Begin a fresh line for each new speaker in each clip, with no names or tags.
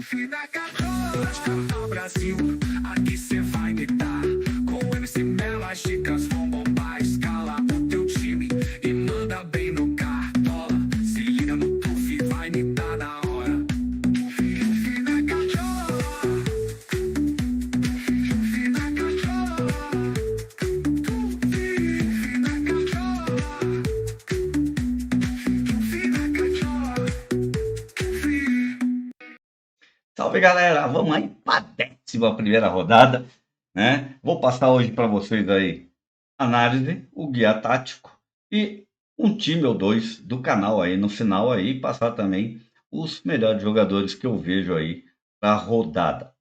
Confie na Cartola, Brasil, aqui cê vai gritar. Com o MC Melo, as dicas vão bombar. Escala o teu time e manda bem no Cartola. Se liga no Puff, vai me dar na hora. Confie na Cartola, confie na Cartola, confie na Cartola, confie na Cartola, confie.
Salve, galera! Vamos aí para a 11ª rodada, né? Vou passar hoje para vocês aí análise, o guia tático e um time ou dois do canal aí no final aí, passar também os melhores jogadores que eu vejo aí para a rodada.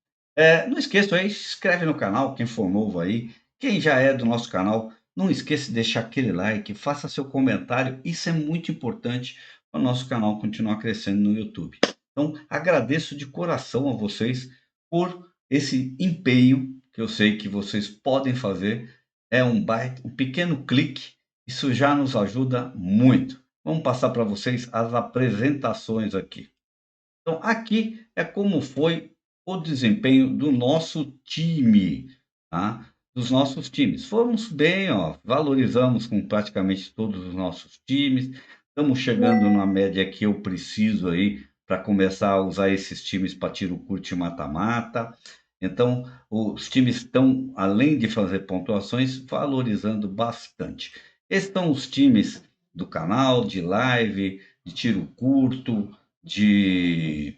Não esqueça aí, se inscreve no canal, quem for novo aí, quem já é do nosso canal, não esqueça de deixar aquele like, faça seu comentário, isso é muito importante para o nosso canal continuar crescendo no YouTube. Então, agradeço de coração a vocês por esse empenho que eu sei que vocês podem fazer. É um pequeno clique, isso já nos ajuda muito. Vamos passar para vocês as apresentações aqui. Então, aqui é como foi o desempenho do nosso time, tá? Dos nossos times. Fomos bem, ó, valorizamos com praticamente todos os nossos times. Estamos chegando na média que eu preciso aí para começar a usar esses times para tiro curto e mata-mata. Então, os times estão, além de fazer pontuações, valorizando bastante. Esses são os times do canal, de live, de tiro curto, de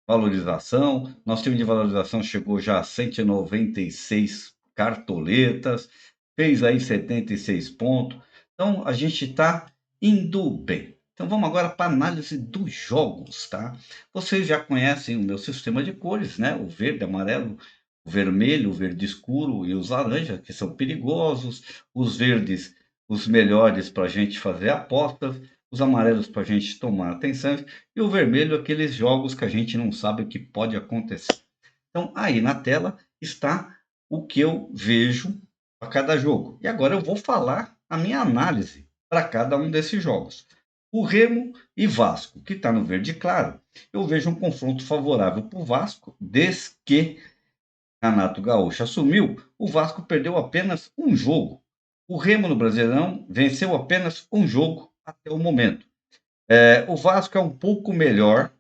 valorização. Nosso time de valorização chegou já a 196 cartoletas, fez aí 76 pontos. Então, a gente está indo bem. Então, vamos agora para a análise dos jogos, tá? Vocês já conhecem o meu sistema de cores, né? O verde, amarelo, o vermelho, o verde escuro e os laranjas, que são perigosos. Os verdes, os melhores para a gente fazer apostas. Os amarelos para a gente tomar atenção e o vermelho, aqueles jogos que a gente não sabe o que pode acontecer. Então, aí na tela está o que eu vejo para cada jogo. E agora eu vou falar a minha análise para cada um desses jogos. O Remo e Vasco, que está no verde claro, eu vejo um confronto favorável para o Vasco, desde que Renato Gaúcho assumiu, o Vasco perdeu apenas um jogo. O Remo no Brasileirão venceu apenas um jogo até o momento. O Vasco é um pouco melhor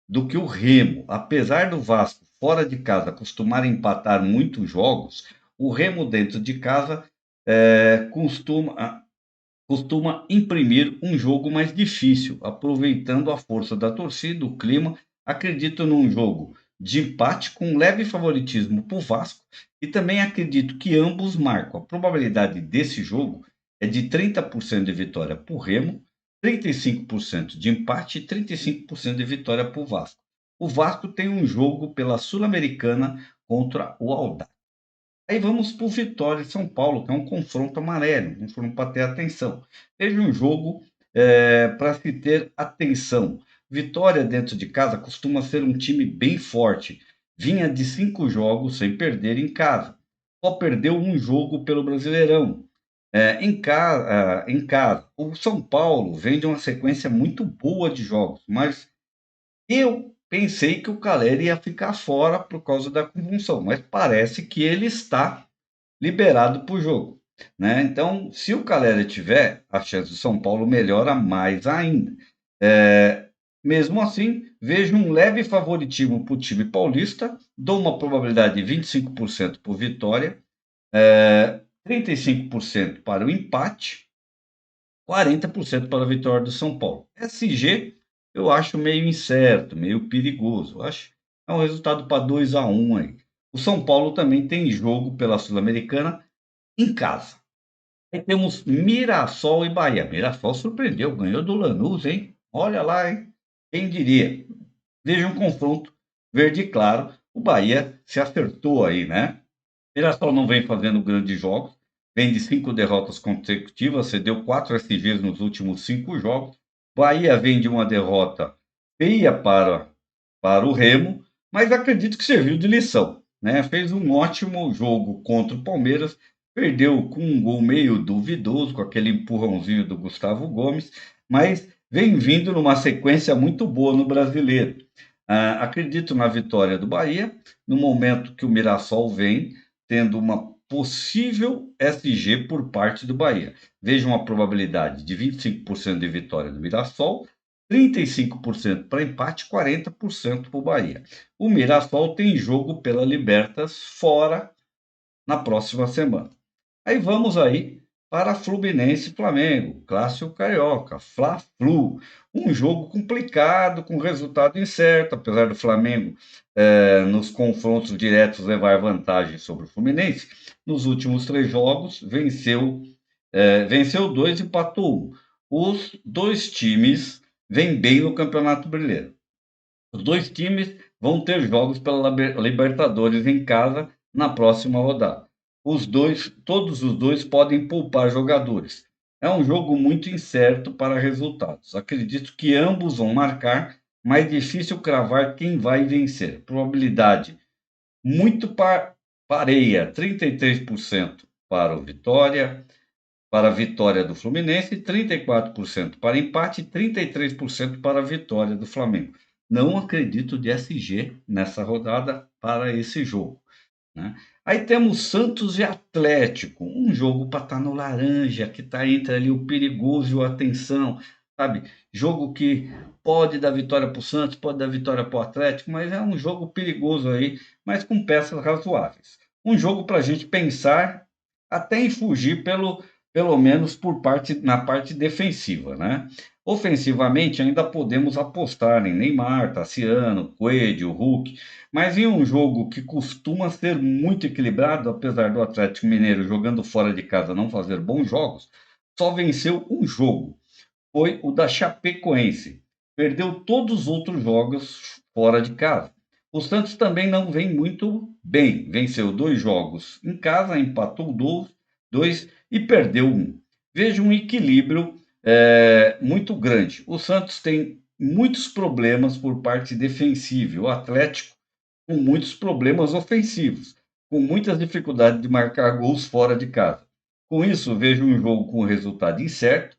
do que o Remo. Apesar do Vasco, fora de casa, costumar empatar muitos jogos, o Remo, dentro de casa, costuma imprimir um jogo mais difícil, aproveitando a força da torcida, o clima. Acredito num jogo de empate com leve favoritismo para o Vasco e também acredito que ambos marcam. A probabilidade desse jogo é de 30% de vitória para o Remo, 35% de empate e 35% de vitória para o Vasco. O Vasco tem um jogo pela Sul-Americana contra o Audax. Aí vamos para o Vitória de São Paulo, que é um confronto amarelo, um confronto para ter atenção. Veja um jogo para se ter atenção. Vitória dentro de casa costuma ser um time bem forte. Vinha de 5 jogos sem perder em casa. Só perdeu um jogo pelo Brasileirão. Em casa, o São Paulo vem de uma sequência muito boa de jogos, mas eu pensei que o Caleri ia ficar fora por causa da convulsão, mas parece que ele está liberado para o jogo, né? Então, se o Caleri tiver, a chance do São Paulo melhora mais ainda. Mesmo assim, vejo um leve favoritismo para o time paulista, dou uma probabilidade de 25% por vitória, 35% para o empate, 40% para a vitória do São Paulo. SG eu acho meio incerto, meio perigoso. Eu acho que é um resultado para 2-1 aí. O São Paulo também tem jogo pela Sul-Americana em casa. Aí temos Mirassol e Bahia. Mirassol surpreendeu, ganhou do Lanús, hein? Olha lá, hein? Quem diria? Veja um confronto verde claro. O Bahia se acertou aí, né? Mirassol não vem fazendo grandes jogos, vem de 5 derrotas consecutivas, cedeu 4 SGs nos últimos 5 jogos. Bahia vem de uma derrota feia para o Remo, mas acredito que serviu de lição, né? Fez um ótimo jogo contra o Palmeiras, perdeu com um gol meio duvidoso, com aquele empurrãozinho do Gustavo Gomes, mas vem vindo numa sequência muito boa no Brasileiro. Acredito na vitória do Bahia, no momento que o Mirassol vem tendo uma possível SG por parte do Bahia. Vejo uma probabilidade de 25% de vitória do Mirassol, 35% para empate, 40% para o Bahia. O Mirassol tem jogo pela Libertas fora na próxima semana. Aí vamos aí para Fluminense e Flamengo, clássico carioca, Fla-Flu, um jogo complicado, com resultado incerto, apesar do Flamengo nos confrontos diretos levar vantagem sobre o Fluminense. Nos últimos 3 jogos, venceu 2 e empatou 1. Os dois times vêm bem no Campeonato Brasileiro. Os dois times vão ter jogos pela Libertadores em casa na próxima rodada. Todos os dois podem poupar jogadores. É um jogo muito incerto para resultados. Acredito que ambos vão marcar, mas difícil cravar quem vai vencer. Probabilidade muito pareia, 33% para a vitória do Fluminense, 34% para empate e 33% para a vitória do Flamengo. Não acredito de SG nessa rodada para esse jogo, né? Aí temos Santos e Atlético, um jogo para estar no laranja, que está entre ali o perigoso e o atenção, sabe? Jogo que pode dar vitória para o Santos, pode dar vitória para o Atlético, mas é um jogo perigoso aí, mas com peças razoáveis. Um jogo para a gente pensar até em fugir pelo menos na parte defensiva, né? Ofensivamente, ainda podemos apostar em Neymar, Tassiano, Coelho, Hulk, mas em um jogo que costuma ser muito equilibrado, apesar do Atlético Mineiro jogando fora de casa não fazer bons jogos, só venceu um jogo, foi o da Chapecoense. Perdeu todos os outros jogos fora de casa. O Santos também não vem muito bem. Venceu 2 jogos em casa, empatou dois e perdeu um. Veja um equilíbrio muito grande. O Santos tem muitos problemas por parte defensiva. O Atlético com muitos problemas ofensivos, com muitas dificuldades de marcar gols fora de casa. Com isso, vejo um jogo com resultado incerto,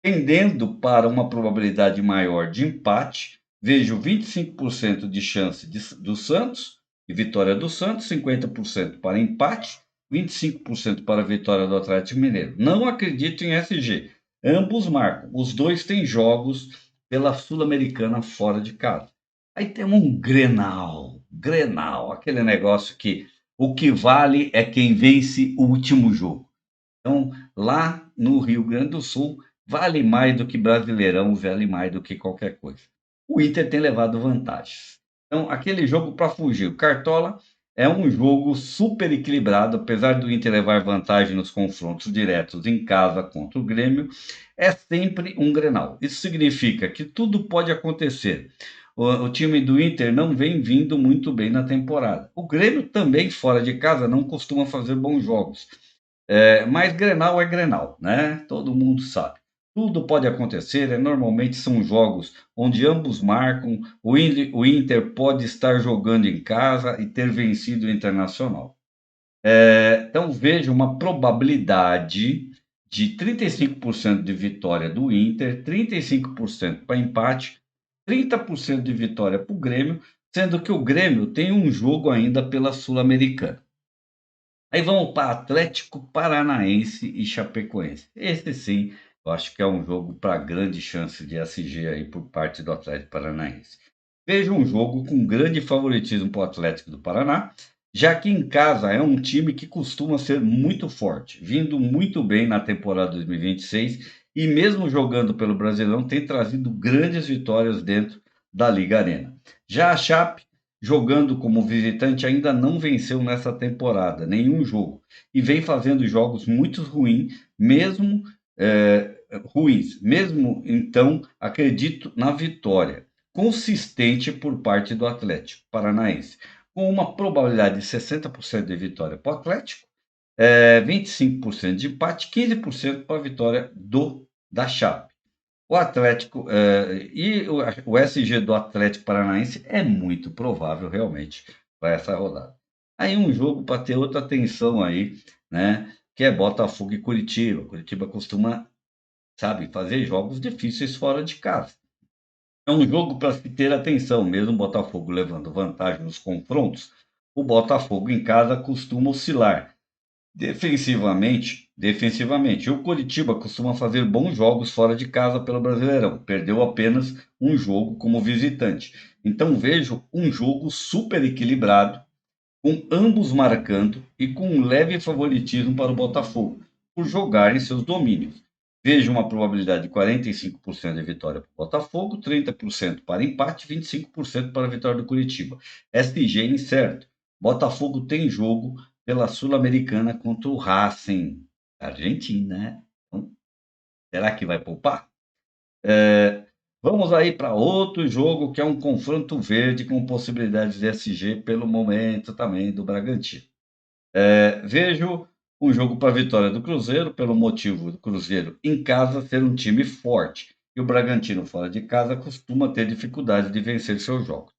tendendo para uma probabilidade maior de empate. Vejo 25% de chance do Santos, e vitória do Santos, 50% para empate, 25% para a vitória do Atlético Mineiro. Não acredito em SG. Ambos marcam. Os dois têm jogos pela Sul-Americana fora de casa. Aí temos um Grenal, aquele negócio que o que vale é quem vence o último jogo. Então, lá no Rio Grande do Sul, vale mais do que Brasileirão, vale mais do que qualquer coisa. O Inter tem levado vantagens. Então, aquele jogo para fugir. O Cartola é um jogo super equilibrado, apesar do Inter levar vantagem nos confrontos diretos em casa contra o Grêmio, é sempre um Grenal. Isso significa que tudo pode acontecer. O time do Inter não vem vindo muito bem na temporada. O Grêmio também, fora de casa, não costuma fazer bons jogos. Mas Grenal é Grenal, né? Todo mundo sabe. Tudo pode acontecer, normalmente são jogos onde ambos marcam, o Inter pode estar jogando em casa e ter vencido o Internacional. Então vejo uma probabilidade de 35% de vitória do Inter, 35% para empate, 30% de vitória para o Grêmio, sendo que o Grêmio tem um jogo ainda pela Sul-Americana. Aí vamos para Atlético Paranaense e Chapecoense. Esse sim, eu acho que é um jogo para grande chance de SG aí por parte do Atlético Paranaense. Vejo um jogo com grande favoritismo para o Atlético do Paraná, já que em casa é um time que costuma ser muito forte, vindo muito bem na temporada 2026 e mesmo jogando pelo Brasileirão tem trazido grandes vitórias dentro da Liga Arena. Já a Chape jogando como visitante, ainda não venceu nessa temporada nenhum jogo e vem fazendo jogos muito ruins. Mesmo então, acredito na vitória consistente por parte do Atlético Paranaense, com uma probabilidade de 60% de vitória para o Atlético, 25% de empate, 15% para a vitória da Chape. O Atlético e o SG do Atlético Paranaense é muito provável realmente para essa rodada. Aí um jogo para ter outra atenção aí, né? Que é Botafogo e Curitiba. Curitiba costuma, sabe, fazer jogos difíceis fora de casa. É um jogo para se ter atenção, mesmo o Botafogo levando vantagem nos confrontos, o Botafogo em casa costuma oscilar. Defensivamente, o Coritiba costuma fazer bons jogos fora de casa pelo Brasileirão. Perdeu apenas um jogo como visitante. Então vejo um jogo super equilibrado, com ambos marcando e com um leve favoritismo para o Botafogo, por jogar em seus domínios. Vejo uma probabilidade de 45% de vitória para o Botafogo, 30% para empate, 25% para a vitória do Curitiba. SG incerto. Botafogo tem jogo pela Sul-Americana contra o Racing, Argentina, né? Então, será que vai poupar? Vamos aí para outro jogo que é um confronto verde com possibilidades de SG pelo momento também do Bragantino. Vejo um jogo para a vitória do Cruzeiro, pelo motivo do Cruzeiro em casa ser um time forte, e o Bragantino fora de casa costuma ter dificuldade de vencer seus jogos.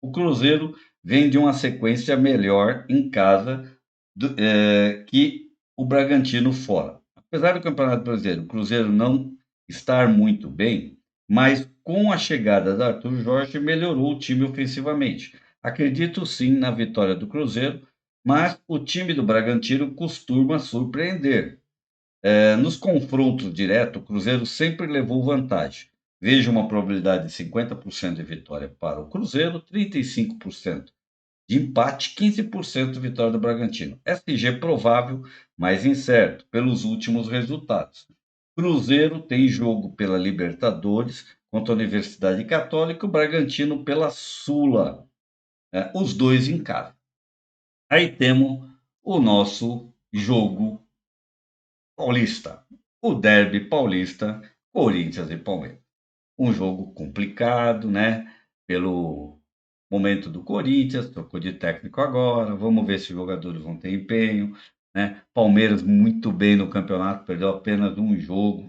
O Cruzeiro vem de uma sequência melhor em casa que o Bragantino fora. Apesar do Campeonato Brasileiro, o Cruzeiro não estar muito bem, mas com a chegada da Arthur Jorge melhorou o time ofensivamente. Acredito sim na vitória do Cruzeiro, mas o time do Bragantino costuma surpreender. Nos confrontos diretos, o Cruzeiro sempre levou vantagem. Vejo uma probabilidade de 50% de vitória para o Cruzeiro, 35% de empate, 15% de vitória do Bragantino. SG provável, mas incerto, pelos últimos resultados. Cruzeiro tem jogo pela Libertadores contra a Universidade Católica, o Bragantino pela Sula, né? Os dois em casa. Aí temos o nosso jogo paulista, o derby paulista, Corinthians e Palmeiras. Um jogo complicado, né? Pelo momento do Corinthians, trocou de técnico agora, vamos ver se os jogadores vão ter empenho, né? Palmeiras muito bem no campeonato, perdeu apenas um jogo,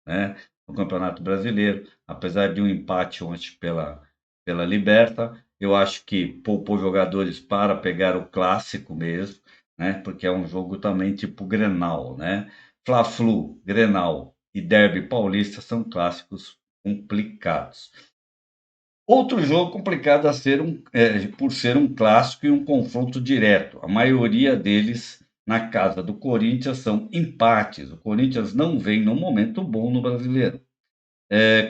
né? No Campeonato Brasileiro, apesar de um empate ontem pela Liberta, eu acho que poupou jogadores para pegar o clássico mesmo, né? Porque é um jogo também tipo Grenal, né? Fla-Flu, Grenal e Derby Paulista são clássicos complicados. Outro jogo complicado por ser um clássico e um confronto direto. A maioria deles na casa do Corinthians são empates. O Corinthians não vem num momento bom no Brasileiro,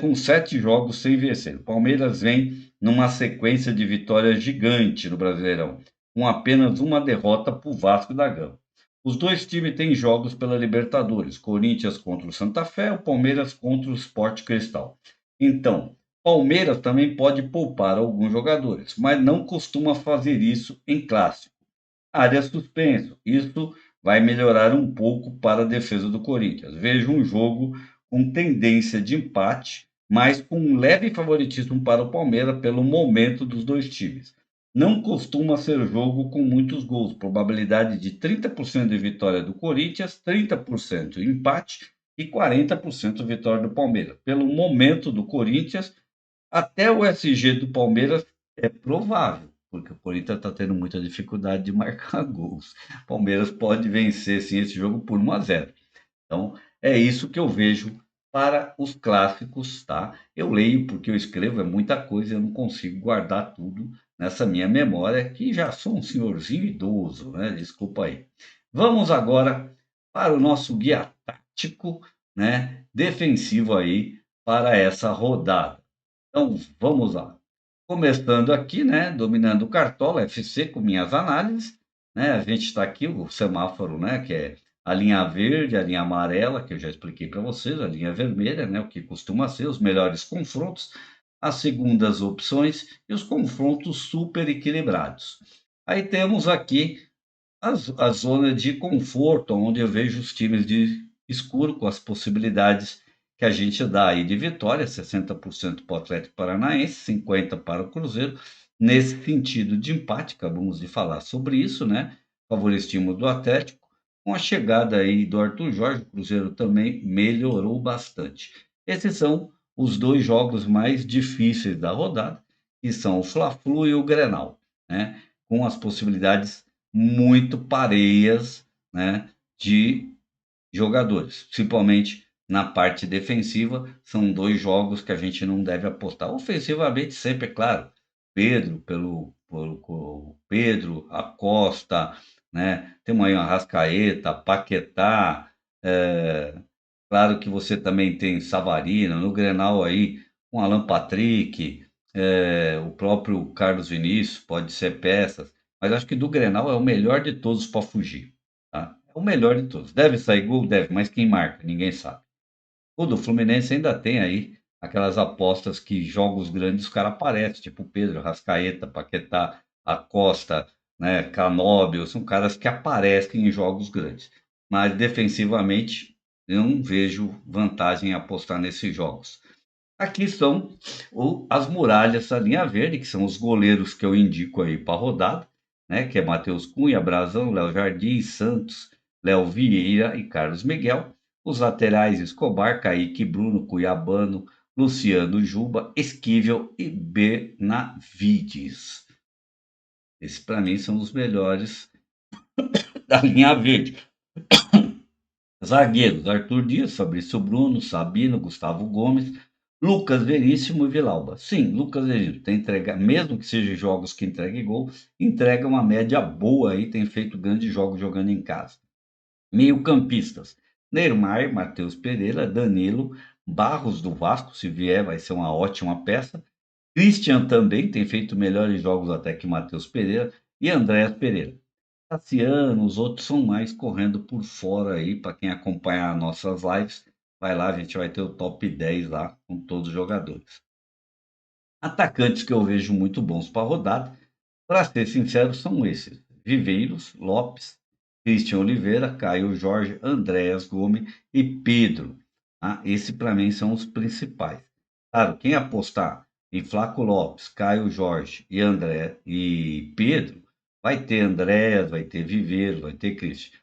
com 7 jogos sem vencer. O Palmeiras vem numa sequência de vitórias gigante no Brasileirão, com apenas uma derrota para o Vasco da Gama. Os dois times têm jogos pela Libertadores, Corinthians contra o Santa Fé, o Palmeiras contra o Sport Cristal. Então, Palmeiras também pode poupar alguns jogadores, mas não costuma fazer isso em clássico. Área suspenso. Isso vai melhorar um pouco para a defesa do Corinthians. Vejo um jogo com tendência de empate, mas com um leve favoritismo para o Palmeiras pelo momento dos dois times. Não costuma ser jogo com muitos gols, probabilidade de 30% de vitória do Corinthians, 30% empate e 40% vitória do Palmeiras. Pelo momento do Corinthians, até o SG do Palmeiras é provável, porque o Corinthians está tendo muita dificuldade de marcar gols. O Palmeiras pode vencer sim esse jogo por 1-0. Então, é isso que eu vejo para os clássicos, tá? Eu leio porque eu escrevo, é muita coisa, eu não consigo guardar tudo nessa minha memória, que já sou um senhorzinho idoso, né? Desculpa aí. Vamos agora para o nosso guia tático, né? Defensivo aí para essa rodada. Então, vamos lá. Começando aqui, né, dominando o Cartola FC com minhas análises, né? A gente está aqui o semáforo, né, que é a linha verde, a linha amarela, que eu já expliquei para vocês, a linha vermelha, né, o que costuma ser os melhores confrontos, as segundas opções e os confrontos super equilibrados. Aí temos aqui a zona de conforto, onde eu vejo os times de escuro com as possibilidades que a gente dá aí de vitória, 60% para o Atlético Paranaense, 50% para o Cruzeiro. Nesse sentido de empate, acabamos de falar sobre isso, né? Favorecimos do Atlético. Com a chegada aí do Arthur Jorge, o Cruzeiro também melhorou bastante. Esses são os dois jogos mais difíceis da rodada, que são o Fla-Flu e o Grenal, né? Com as possibilidades muito pareias, né, de jogadores, principalmente na parte defensiva, são dois jogos que a gente não deve apostar. Ofensivamente, sempre, é claro, Pedro, Pedro, Acosta, né? Temos aí o Arrascaeta, Paquetá, claro que você também tem Savarino, no Grenal aí, com Alan Patrick, o próprio Carlos Vinícius, pode ser peças, mas acho que do Grenal é o melhor de todos para fugir, tá? É o melhor de todos. Deve sair gol? Deve, mas quem marca? Ninguém sabe. O do Fluminense ainda tem aí aquelas apostas que jogos grandes os caras aparecem, tipo Pedro, Rascaeta, Paquetá, Acosta, né, Canóbio, são caras que aparecem em jogos grandes. Mas defensivamente, eu não vejo vantagem em apostar nesses jogos. Aqui estão as muralhas da linha verde, que são os goleiros que eu indico aí para a rodada, né, que é Matheus Cunha, Brazão, Léo Jardim, Santos, Léo Vieira e Carlos Miguel. Os laterais Escobar, Kaique, Bruno, Cuiabano, Luciano Juba, Esquivel e Benavides. Esses para mim são os melhores da linha verde. Zagueiros, Arthur Dias, Fabrício Bruno, Sabino, Gustavo Gomes, Lucas Veríssimo e Vilauba. Sim, Lucas Veríssimo tem entrega, mesmo que sejam jogos que entreguem gol, entrega uma média boa aí, tem feito grandes jogos jogando em casa. Meio-campistas: Neymar, Matheus Pereira, Danilo, Barros do Vasco, se vier, vai ser uma ótima peça. Christian também tem feito melhores jogos até que Matheus Pereira e Andréas Pereira. Tassiano, os outros são mais correndo por fora aí, para quem acompanhar nossas lives, vai lá, a gente vai ter o top 10 lá com todos os jogadores. Atacantes que eu vejo muito bons para a rodada, para ser sincero, são esses: Viveiros, Lopes, Christian Oliveira, Caio Jorge, Andréas Gomes e Pedro. Tá? Esse para mim são os principais. Claro, quem apostar em Flaco Lopes, Caio Jorge e André e Pedro, vai ter Andréas, vai ter Viveiro, vai ter Christian.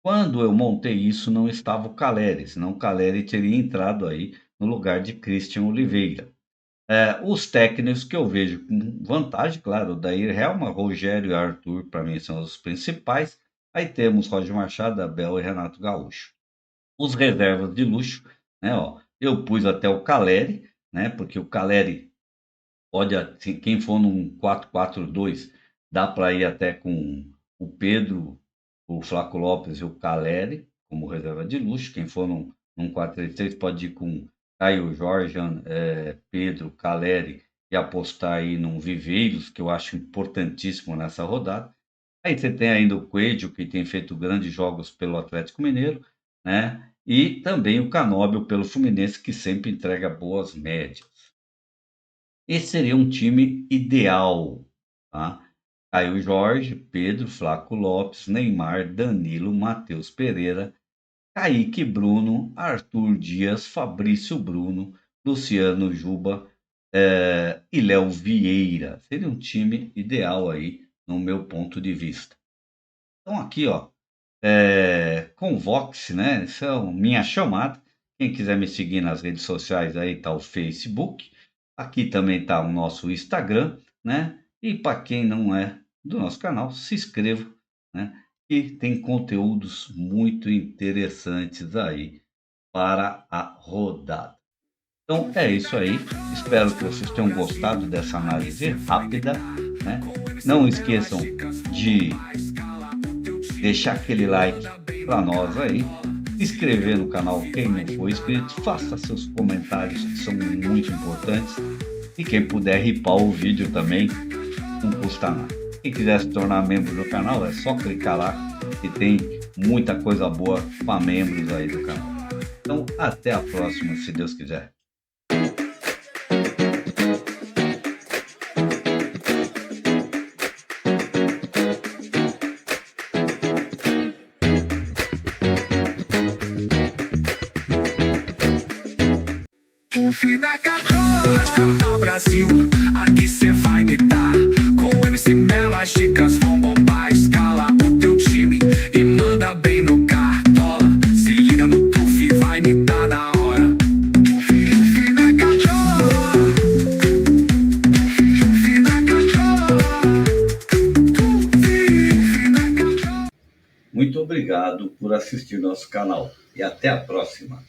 Quando eu montei isso, não estava o Caleri, senão o Caleri teria entrado aí no lugar de Christian Oliveira. Os técnicos que eu vejo com vantagem, claro, o Dair Helma, Rogério e Arthur, para mim, são os principais. Aí temos Roger Machado, Abel e Renato Gaúcho. Os reservas de luxo, né? Ó, eu pus até o Caleri, né? Porque o Caleri pode, assim, quem for num 4-4-2, dá para ir até com o Pedro, o Flaco Lopes e o Caleri como reserva de luxo. Quem for num 4-3-3 pode ir com Caio Jorge, Pedro, Caleri e apostar aí num Viveiros, que eu acho importantíssimo nessa rodada. Aí você tem ainda o Coelho, que tem feito grandes jogos pelo Atlético Mineiro, né? E também o Canóbio pelo Fluminense, que sempre entrega boas médias. Esse seria um time ideal, tá? Caio Jorge, Pedro, Flaco Lopes, Neymar, Danilo, Matheus Pereira, Kaique Bruno, Arthur Dias, Fabrício Bruno, Luciano Juba, e Léo Vieira. Seria um time ideal aí, no meu ponto de vista. Então aqui, ó, Convoque-se, né? Essa é a minha chamada. Quem quiser me seguir nas redes sociais aí tá o Facebook. Aqui também tá o nosso Instagram, né? E para quem não é do nosso canal, se inscreva, né? E tem conteúdos muito interessantes aí para a rodada. Então é isso aí. Espero que vocês tenham gostado dessa análise rápida, né? Não esqueçam de deixar aquele like para nós aí, se inscrever no canal quem não for inscrito, faça seus comentários que são muito importantes e quem puder ripar o vídeo também, não custa nada. Quem quiser se tornar membro do canal é só clicar lá que tem muita coisa boa para membros aí do canal. Então até a próxima, se Deus quiser.
O fim da cartola, Brasil, aqui cê vai me dar. Com o MC Mela, chicas vão bombar. Escala o teu time e manda bem no cartola. Se liga no Tuf, vai me dar na hora. O fim da cartola, o fim da cartola, o fim da cartola.
Muito obrigado por assistir nosso canal e até a próxima.